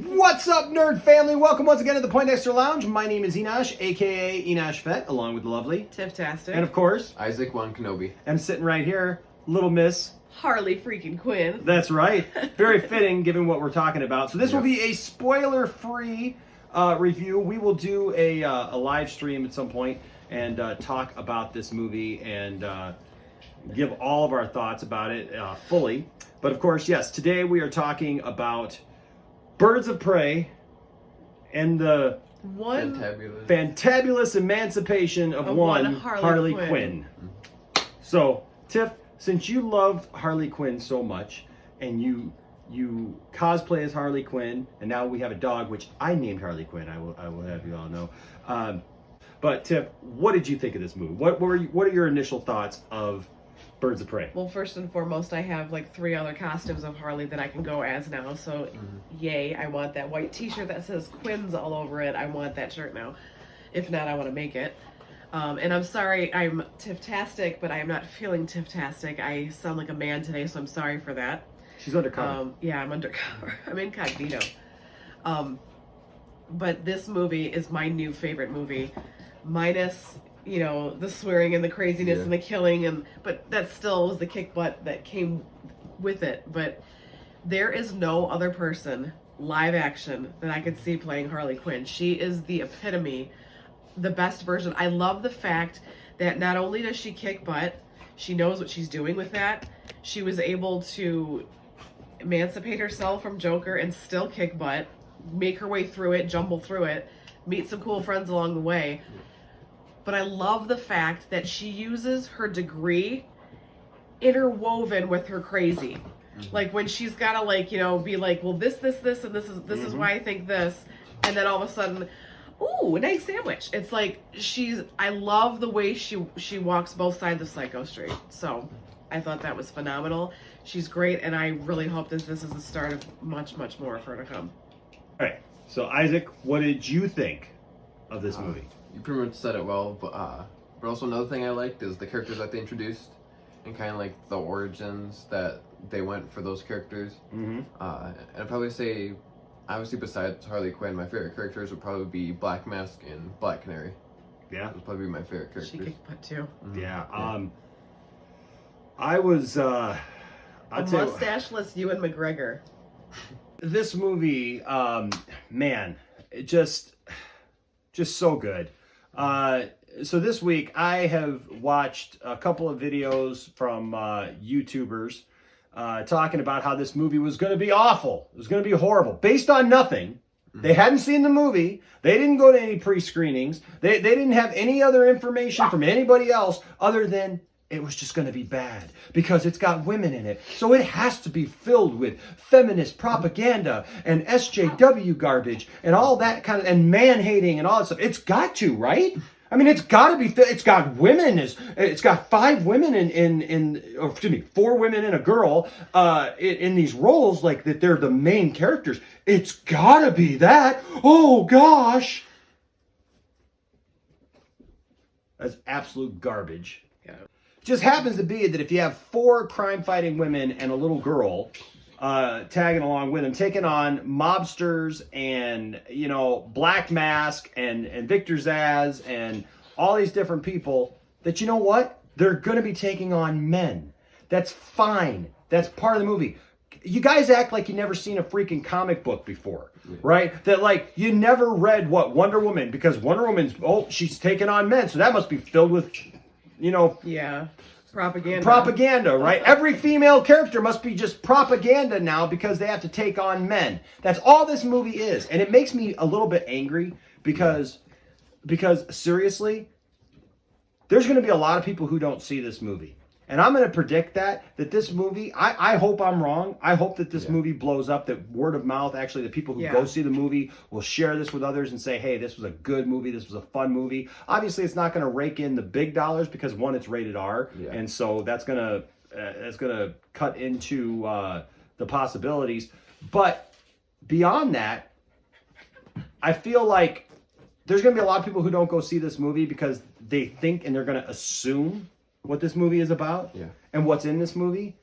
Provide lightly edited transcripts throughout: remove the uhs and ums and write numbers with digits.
What's up, nerd family? Welcome once again to the Poindexter Lounge. My name is Enosh, aka Enosh Fett, along with the lovely Tiff-tastic. and of course, Isaac One Kenobi. I'm sitting right here, little miss. Harley freaking Quinn. That's right. Very fitting given what we're talking about. So this will be a spoiler-free review. We will do a live stream at some point and talk about this movie and give all of our thoughts about it fully. But of course, yes, today we are talking about Birds of Prey and the fantabulous emancipation of one Harley Quinn. So, Tiff, since you loved Harley Quinn so much, and you cosplay as Harley Quinn, and now we have a dog, which I named Harley Quinn, I will have you all know. But Tiff, what did you think of this movie? What are your initial thoughts of Birds of Prey? Well, first and foremost, I have like 3 other costumes of Harley that I can go as now. So, yay! I want that white T-shirt that says Quinn's all over it. I want that shirt now. If not, I want to make it. And I'm sorry, I'm Tiff-tastic, but I am not feeling Tiff-tastic. I sound like a man today, so I'm sorry for that. She's undercover. Yeah, I'm undercover. I'm incognito. But this movie is my new favorite movie, minus, you know, the swearing and the craziness and the killing, but that still was the kick butt that came with it. But there is no other person, live action, that I could see playing Harley Quinn. She is the epitome, the best version. I love the fact that not only does she kick butt, she knows what she's doing with that. She was able to emancipate herself from Joker and still kick butt, make her way through it, jumble through it, meet some cool friends along the way. But I love the fact that she uses her degree interwoven with her crazy. Like when she's gotta, like, you know, be like, well, this, and this is why I think this, and then all of a sudden, ooh, a nice sandwich. It's like I love the way she walks both sides of Psycho Street. So I thought that was phenomenal. She's great, and I really hope that this is the start of much, much more for her to come. All right. So Isaac, what did you think of this movie? You pretty much said it well, but also another thing I liked is the characters that they introduced and kind of like the origins that they went for those characters. And I'd probably say, obviously besides Harley Quinn, my favorite characters would probably be Black Mask and Black Canary. Yeah, those would probably be my favorite characters. She kicked butt too. I was a mustacheless Ewan McGregor. This movie, man, it just so good. So this week I have watched a couple of videos from YouTubers talking about how this movie was going to be awful. It was going to be horrible, based on nothing. They hadn't seen the movie. They didn't go to any pre-screenings. They didn't have any other information from anybody else other than it was just going to be bad because it's got women in it. So it has to be filled with feminist propaganda and SJW garbage and all that kind of, and man-hating and all that stuff. It's got to, right? I mean, it's got to be, it's got women, it's got 5 women or excuse me, 4 women and a girl in these roles, like that they're the main characters. It's got to be that. Oh, gosh. That's absolute garbage. Yeah. Just happens to be that if you have 4 crime-fighting women and a little girl tagging along with them, taking on mobsters and, you know, Black Mask and Victor Zsasz and all these different people, that, you know what? They're going to be taking on men. That's fine. That's part of the movie. You guys act like you never seen a freaking comic book before, right? That, like, you never read, Wonder Woman, because Wonder Woman's, she's taking on men, so that must be filled with, you know... Yeah, propaganda. Propaganda, right? Every female character must be just propaganda now because they have to take on men. That's all this movie is. And it makes me a little bit angry because seriously, there's going to be a lot of people who don't see this movie. And I'm going to predict that this movie, I hope I'm wrong. I hope that this movie blows up, that word of mouth, actually, the people who go see the movie will share this with others and say, hey, this was a good movie. This was a fun movie. Obviously, it's not going to rake in the big dollars because, one, it's rated R. Yeah. And so that's going to cut into the possibilities. But beyond that, I feel like there's going to be a lot of people who don't go see this movie because they think and they're going to assume what this movie is about and what's in this movie.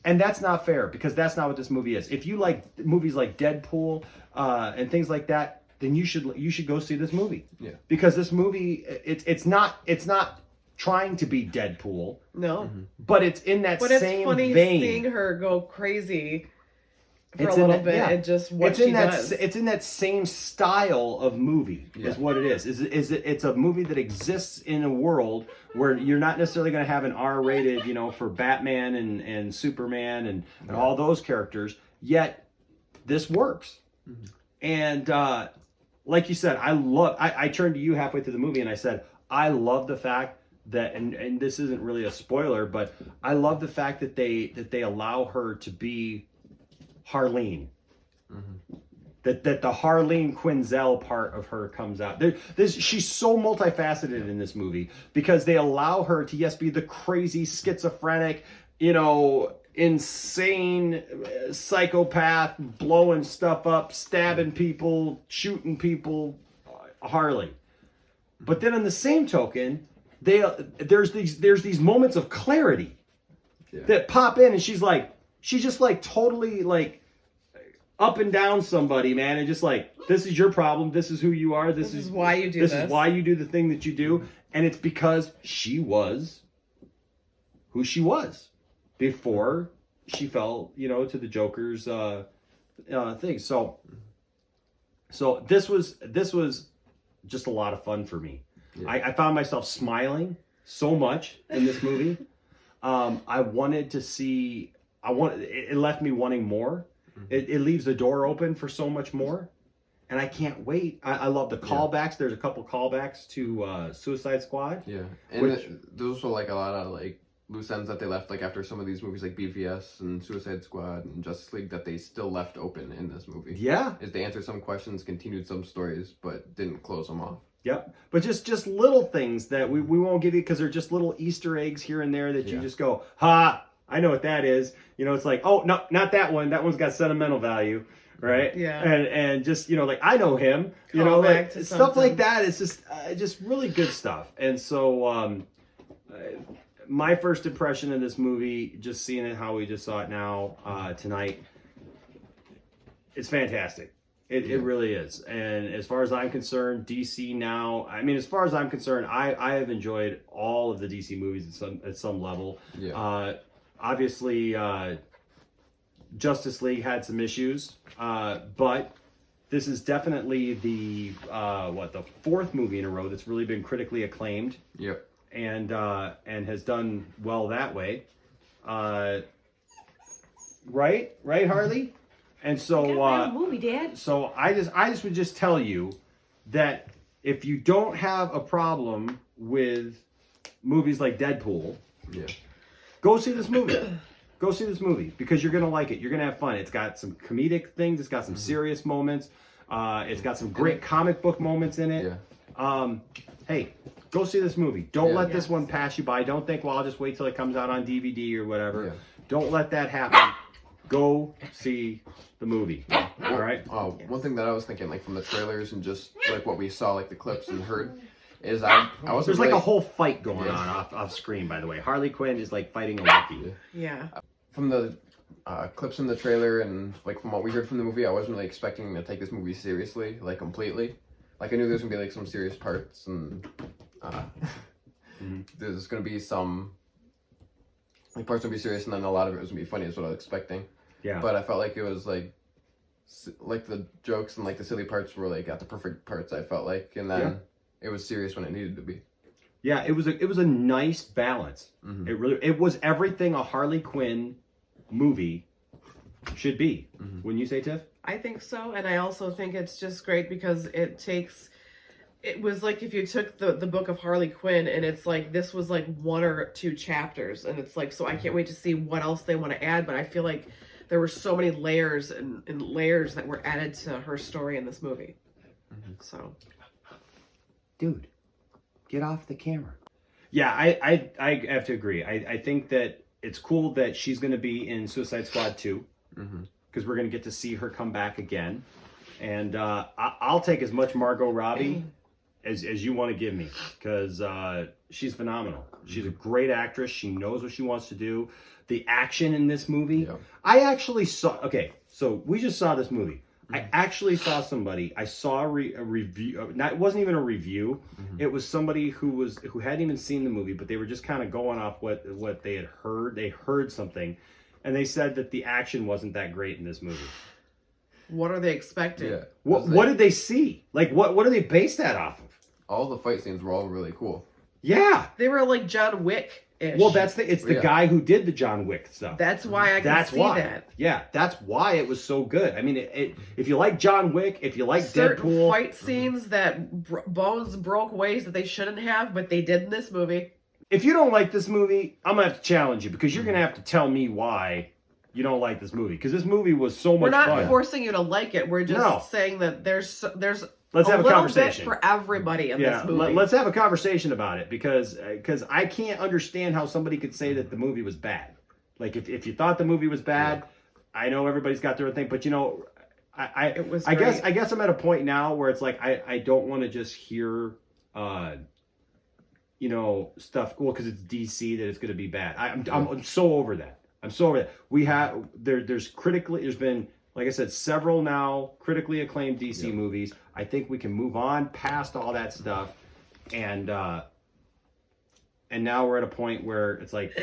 And that's not fair, because that's not what this movie is. If you like movies like Deadpool and things like that, then you should go see this movie. Yeah. Because this movie, it's not trying to be Deadpool. No. But it's in that But same it's funny vein. seeing her go crazy for It's a in little that- bit yeah. and just what It's she in that does. it's in that same style of movie is what it is. It's a movie that exists in a world where you're not necessarily going to have an R-rated, for Batman and Superman and all those characters. Yet this works. And like you said, I turned to you halfway through the movie and I said, I love the fact that, and this isn't really a spoiler, but I love the fact that they allow her to be Harleen. That the Harleen Quinzel part of her comes out. She's so multifaceted in this movie because they allow her to be the crazy schizophrenic, insane psychopath, blowing stuff up, stabbing people, shooting people, Harley. But then on the same token, there's these moments of clarity that pop in, and she's just totally up and down somebody, man, and just this is your problem, this is who you are, this is why you do this. This is why you do the thing that you do, and it's because she was who she was before she fell, to the Joker's thing. So this was just a lot of fun for me. Yeah. I found myself smiling so much in this movie. I wanted to see. It left me wanting more. It leaves the door open for so much more, and I can't wait. I love the callbacks. Yeah. There's a couple callbacks to Suicide Squad. Yeah, and there's also a lot of loose ends that they left after some of these movies like BVS and Suicide Squad and Justice League that they still left open in this movie. Yeah, is they answered some questions, continued some stories, but didn't close them off. Yep, but just little things that we won't give you because they're just little Easter eggs here and there that you just go, ha, I know what that is. It's oh, no, not that one. That one's got sentimental value, right? Yeah. And just, I know him. Stuff like that. It's just really good stuff. And so my first impression of this movie, just seeing it how we just saw it now tonight, it's fantastic. It really is. And as far as I'm concerned, DC now, as far as I'm concerned, I have enjoyed all of the DC movies at some level. Yeah. Obviously, Justice League had some issues, but this is definitely the fourth movie in a row that's really been critically acclaimed. Yep. And has done well that way. Right, Harley? And so movie, Dad. So I just would just tell you that if you don't have a problem with movies like Deadpool, go see this movie. Go see this movie because you're gonna like it. You're gonna have fun. It's got some comedic things. It's got some serious moments. It's got some great comic book moments in it. Yeah. Hey, go see this movie. Don't let this one pass you by. Don't think, well, I'll just wait till it comes out on DVD or whatever. Yeah. Don't let that happen. Go see the movie. All right. One thing that I was thinking, from the trailers and just what we saw, the clips and heard, is I wasn't. There's a whole fight going on off screen. By the way, Harley Quinn is fighting a Wookiee. Yeah. From the clips in the trailer and from what we heard from the movie, I wasn't really expecting to take this movie seriously, completely. I knew there's gonna be some serious parts and there's gonna be some parts gonna be serious and then a lot of it was gonna be funny is what I was expecting. Yeah. But I felt like it was the jokes and the silly parts were at the perfect parts. I felt and then it was serious when it needed to be. Yeah, it was a nice balance. Mm-hmm. It was everything a Harley Quinn movie should be. Mm-hmm. Wouldn't you say, Tiff? I think so, and I also think it's just great because it was if you took the book of Harley Quinn and it's this was one or two chapters and it's so I can't wait to see what else they want to add, but I feel there were so many layers and layers that were added to her story in this movie. Mm-hmm. So, dude, get off the camera. Yeah, I have to agree. I think that it's cool that she's going to be in Suicide Squad 2 because we're going to get to see her come back again. And I'll take as much Margot Robbie as you want to give me, because she's phenomenal. She's a great actress. She knows what she wants to do. The action in this movie, I actually saw. Okay, so we just saw this movie. I actually saw somebody. I saw a review. It wasn't even a review. It was somebody who hadn't even seen the movie, but they were just kind of going off what they had heard. They heard something, and they said that the action wasn't that great in this movie. What are they expecting? Yeah. What did they see? Like what are they based that off of? All the fight scenes were all really cool. Yeah. They were like John Wick-ish. Well, it's the guy who did the John Wick stuff. That's why I can see that. Yeah, that's why it was so good. I mean, if you like John Wick, if you like certain Deadpool, fight scenes that bones broke ways that they shouldn't have, but they did in this movie. if you don't like this movie, I'm gonna have to challenge you, because you're gonna have to tell me why you don't like this movie, because this movie was so much fun. We're not forcing you to like it. We're just saying that there's Let's have a little conversation bit for everybody in this movie. Let's have a conversation about it, because I can't understand how somebody could say that the movie was bad. Like if you thought the movie was bad, I know everybody's got their own thing, but I guess I'm at a point now where it's like I don't want to just hear stuff because it's DC that it's going to be bad. I'm so over that. I'm so over that. We have there's been, like I said, several now critically acclaimed DC movies. I think we can move on past all that stuff, and now we're at a point where it's like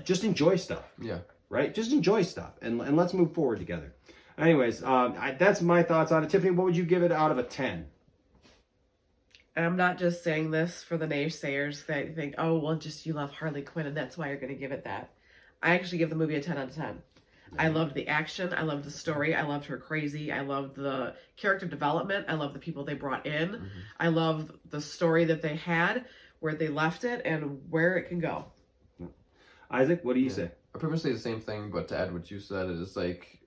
just enjoy stuff. Yeah. Right? Just enjoy stuff, and let's move forward together. Anyways, that's my thoughts on it. Tiffany, what would you give it out of a 10? And I'm not just saying this for the naysayers that think, oh, well, just you love Harley Quinn and that's why you're going to give it that. I actually give the movie a 10 out of 10. I loved the action. I loved the story. I loved her crazy. I loved the character development. I loved the people they brought in. Mm-hmm. I loved the story that they had, where they left it, and where it can go. Isaac, what do you say? I pretty much say the same thing, but to add what you said, is like,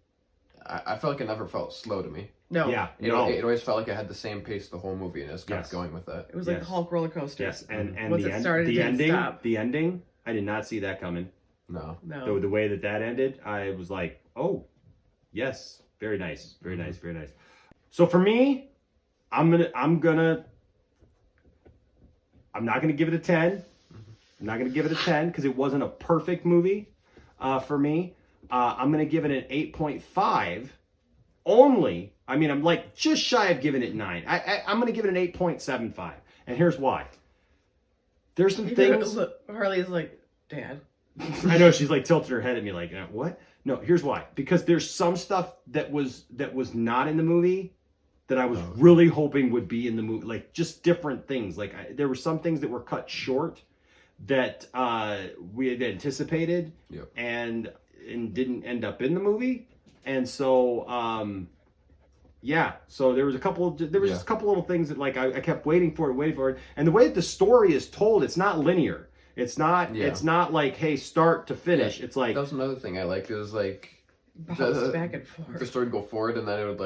I felt like it never felt slow to me. No. Yeah. It always felt like it had the same pace the whole movie, and it just kept going with that. It was like the Hulk roller coaster. Yes, and once the it started, the it didn't ending, stop. the ending, I did not see that coming. No. The way that ended, I was like, oh, yes, very nice, very nice, very nice. So for me, I'm not gonna give it a 10. I'm not gonna give it a 10 because it wasn't a perfect movie for me. I'm gonna give it an 8.5. Only, I mean, I'm like just shy of giving it 9. I'm gonna give it an 8.75, and here's why. There's some things. Harley's like, Dad. I know, she's like tilting her head at me like, what? No, here's why. Because there's some stuff that was not in the movie that I was really hoping would be in the movie. Like just different things. Like there were some things that were cut short that we had anticipated and didn't end up in the movie. And so so there was just a couple little things that like I kept waiting for it. And the way that the story is told, it's not linear. It's not like, hey, start to finish. It's like, that was another thing I liked. It was like back and forth. The story would go forward, and then it would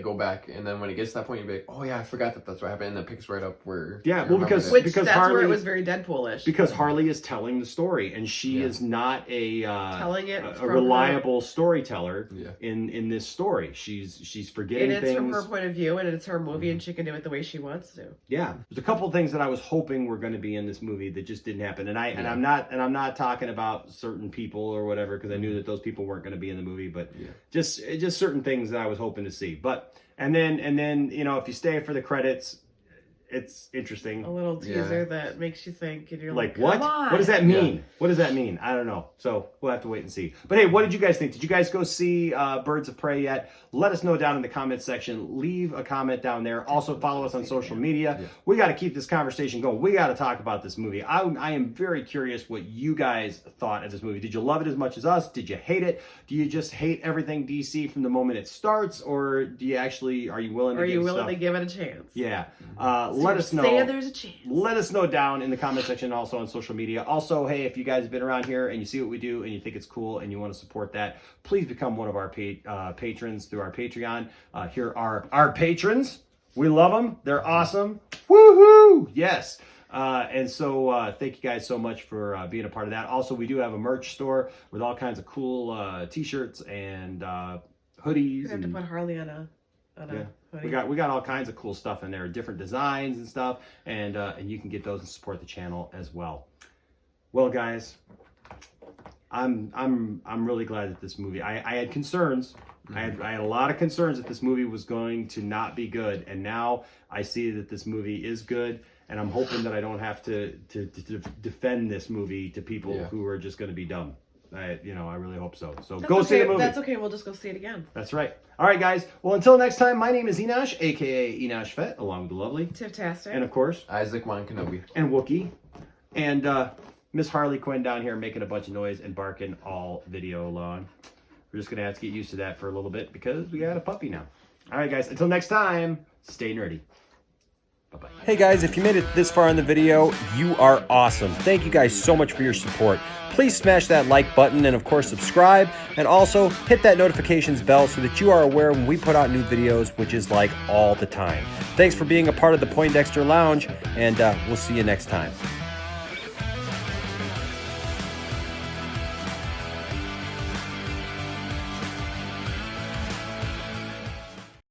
go back, and then when it gets to that point, you'd be like, oh yeah, I forgot that's what happened, and then it picks right up where because that's Harley, where it was very Deadpool-ish. Because Harley is telling the story, and she is not telling it a reliable storyteller in this story. She's forgetting things. And it's things. from her point of view, and it's her movie, and she can do it the way she wants to. Yeah, there's a couple of things that I was hoping were going to be in this movie that just didn't happen, and I'm not talking about certain people or whatever, because I knew that those people weren't going to be in the movie, but just certain things that I was hoping to see. But and then if you stay for the credits, it's interesting. A little teaser that makes you think, and you're like, what? What does that mean? Yeah. What does that mean? I don't know. So we'll have to wait and see. But hey, what did you guys think? Did you guys go see Birds of Prey yet? Let us know down in the comments section. Leave a comment down there. Also follow us on social media. Yeah. We got to keep this conversation going. We got to talk about this movie. I am very curious what you guys thought of this movie. Did you love it as much as us? Did you hate it? Do you just hate everything DC from the moment it starts, or are you willing to give it a chance? Yeah. Let us know. Say there's a chance. Let us know down in the comment section, also on social media. Also, hey, if you guys have been around here and you see what we do and you think it's cool and you want to support that, please become one of our patrons through our Patreon. Here are our patrons. We love them. They're awesome. Woohoo! Yes. And so thank you guys so much for being a part of that. Also, we do have a merch store with all kinds of cool t-shirts and hoodies. We have to put Harley on a on a Yeah. hoodie. We got all kinds of cool stuff in there, different designs and stuff, and you can get those and support the channel as well. Well, guys, I'm really glad that this movie. I had concerns. I had a lot of concerns that this movie was going to not be good, and now I see that this movie is good, and I'm hoping that I don't have to defend this movie to people who are just going to be dumb. I really hope so. So go see the movie. That's okay. We'll just go see it again. That's right. All right, guys. Well, until next time, my name is Enosh, aka Enosh Fett, along with the lovely Tiftastic. and of course Isaac Wan Kenobi. and Wookie, and Miss Harley Quinn down here making a bunch of noise and barking all video long. We're just gonna have to get used to that for a little bit because we got a puppy now. All right, guys. Until next time, stay nerdy. Bye-bye. Hey guys, if you made it this far in the video, you are awesome. Thank you guys so much for your support. Please smash that like button and of course subscribe, and also hit that notifications bell so that you are aware when we put out new videos, which is like all the time. Thanks for being a part of the Poindexter Lounge, and we'll see you next time.